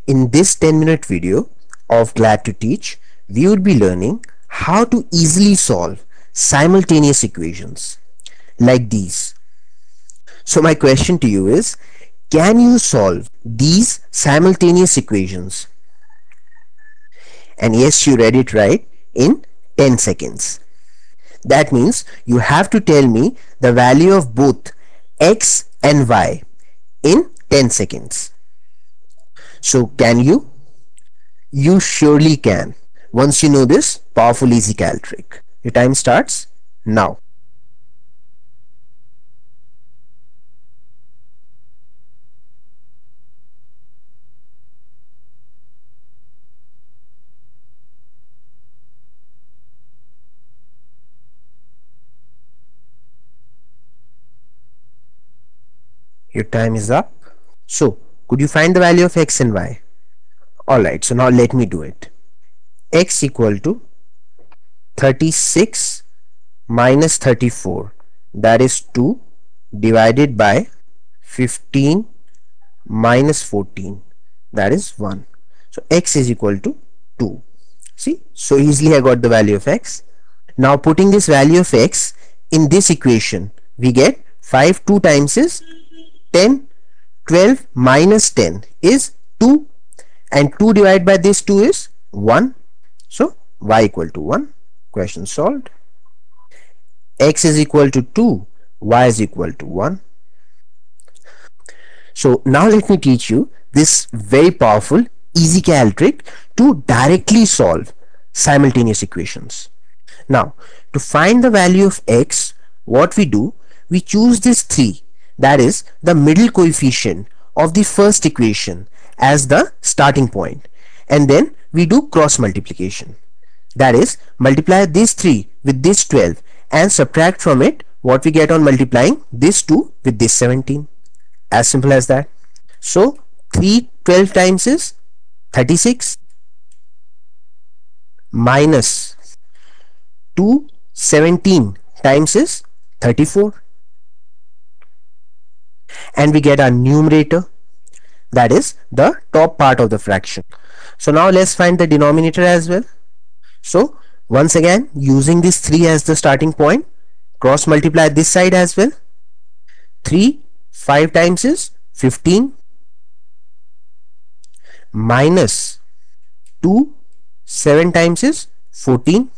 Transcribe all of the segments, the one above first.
In this 10-minute video of Glad to Teach, we would be learning how to easily solve simultaneous equations like these. So my question to you is, can you solve these simultaneous equations? And yes, you read it right, in 10 seconds. That means you have to tell me the value of both x and y in 10 seconds. So can you? You surely can, once you know this powerful easy cal trick. Your time starts now. Your time is up. So could you find the value of x and y? Alright, so now let me do it. X equal to 36 minus 34, that is 2, divided by 15 minus 14, that is 1. So x is equal to 2. See, so easily I got the value of x. Now putting this value of x in this equation, we get 5 2 times is 10, 12 minus 10 is 2, and 2 divided by this 2 is 1. So y equal to 1. Question solved. X is equal to 2, y is equal to 1. So now let me teach you this very powerful easy cal trick to directly solve simultaneous equations. Now to find the value of x, what we do, we choose this 3, that is the middle coefficient of the first equation, as the starting point, and then we do cross multiplication, that is multiply this 3 with this 12 and subtract from it what we get on multiplying this 2 with this 17. As simple as that. So 3 12 times is 36 minus 2 17 times is 34, and we get our numerator, that is the top part of the fraction. So now let's find the denominator as well. So once again, using this 3 as the starting point, cross multiply this side as well. 3 5 times is 15 minus 2 7 times is 14.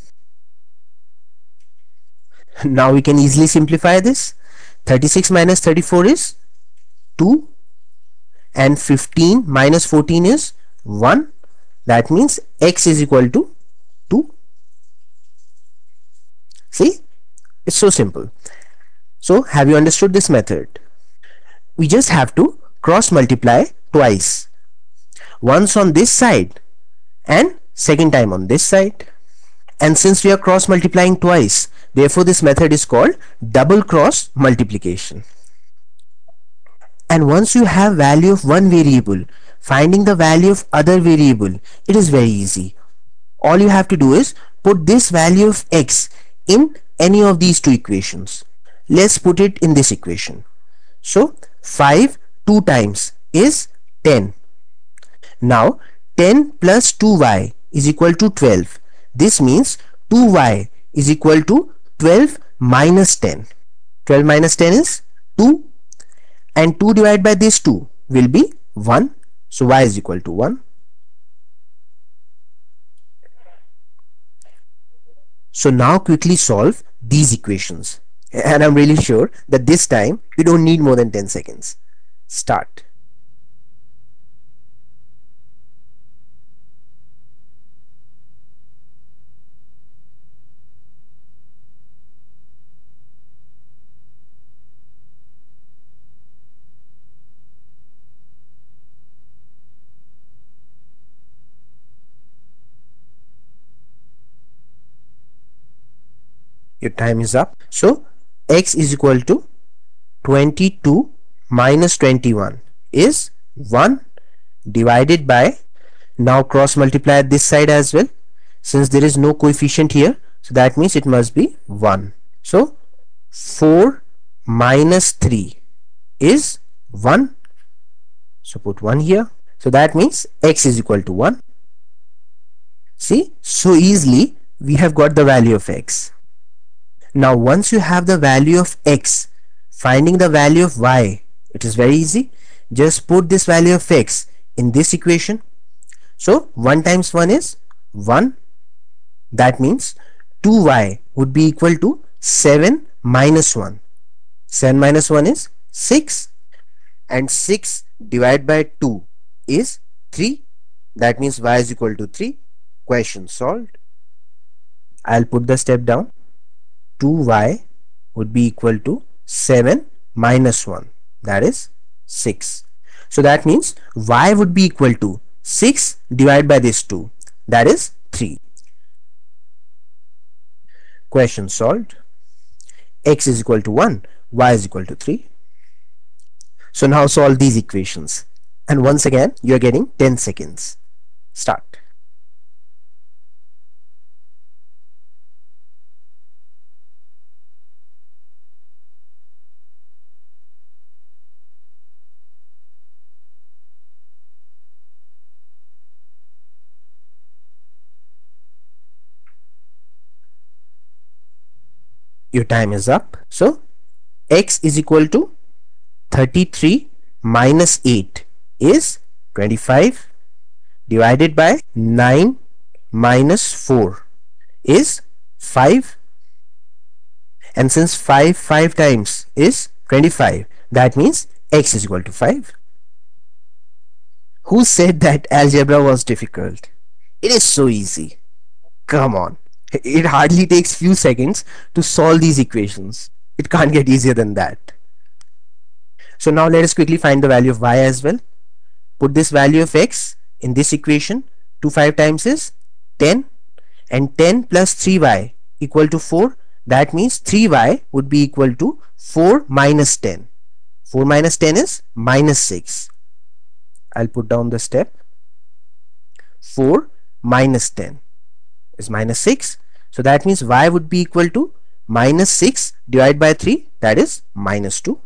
Now we can easily simplify this. 36 minus 34 is 2, and 15 minus 14 is 1. That means x is equal to 2. See, it's so simple. So have you understood this method? We just have to cross multiply twice, once on this side and second time on this side. And since we are cross multiplying twice, therefore this method is called double cross multiplication. And once you have value of one variable, finding the value of other variable, it is very easy. All you have to do is put this value of x in any of these two equations. Let's put it in this equation. So 5 2 times is 10. Now 10 plus 2y is equal to 12. This means 2y is equal to 12 minus 10. 12 minus 10 is 2, and 2 divided by this 2 will be 1. So y is equal to 1. So now quickly solve these equations, and I'm really sure that this time you don't need more than 10 seconds. Start. Your time is up. So x is equal to 22 minus 21 is 1, divided by, now cross multiply this side as well, since there is no coefficient here, so that means it must be 1. So 4 minus 3 is 1, so put 1 here, So that means x is equal to 1. See, so easily we have got the value of x. Now once you have the value of x, finding the value of y, it is very easy. Just put this value of x in this equation. So 1 times 1 is 1. That means 2y would be equal to 7 minus 1. 7 minus 1 is 6, and 6 divided by 2 is 3. That means y is equal to 3. Question solved. I'll put the step down. 2y would be equal to 7 minus 1, that is 6. So that means y would be equal to 6 divided by this 2, that is 3. Question solved. X is equal to 1, y is equal to 3. So now solve these equations, and once again you are getting 10 seconds. Start. Your time is up. So x is equal to 33 minus 8 is 25, divided by 9 minus 4 is 5, and since 5 times is 25, that means x is equal to 5. Who said that algebra was difficult? It is so easy. Come on. It hardly takes few seconds to solve these equations. It can't get easier than that. So now let us quickly find the value of y as well. Put this value of x in this equation. 2 5 times is 10, and 10 plus 3y equal to 4. That means 3y would be equal to 4 minus 10. 4 minus 10 is minus 6. I'll put down the step. 4 minus 10 is minus 6. So that means y would be equal to minus 6 divided by 3, that is minus 2.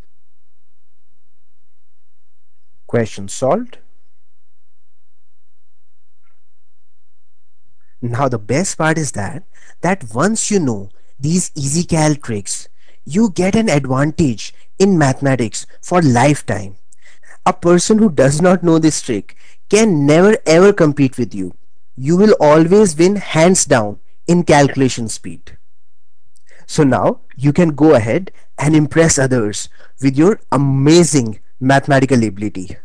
Question solved. Now the best part is that once you know these easy calc tricks, you get an advantage in mathematics for lifetime. A person who does not know this trick can never ever compete with you. You will always win hands down in calculation speed. So now you can go ahead and impress others with your amazing mathematical ability.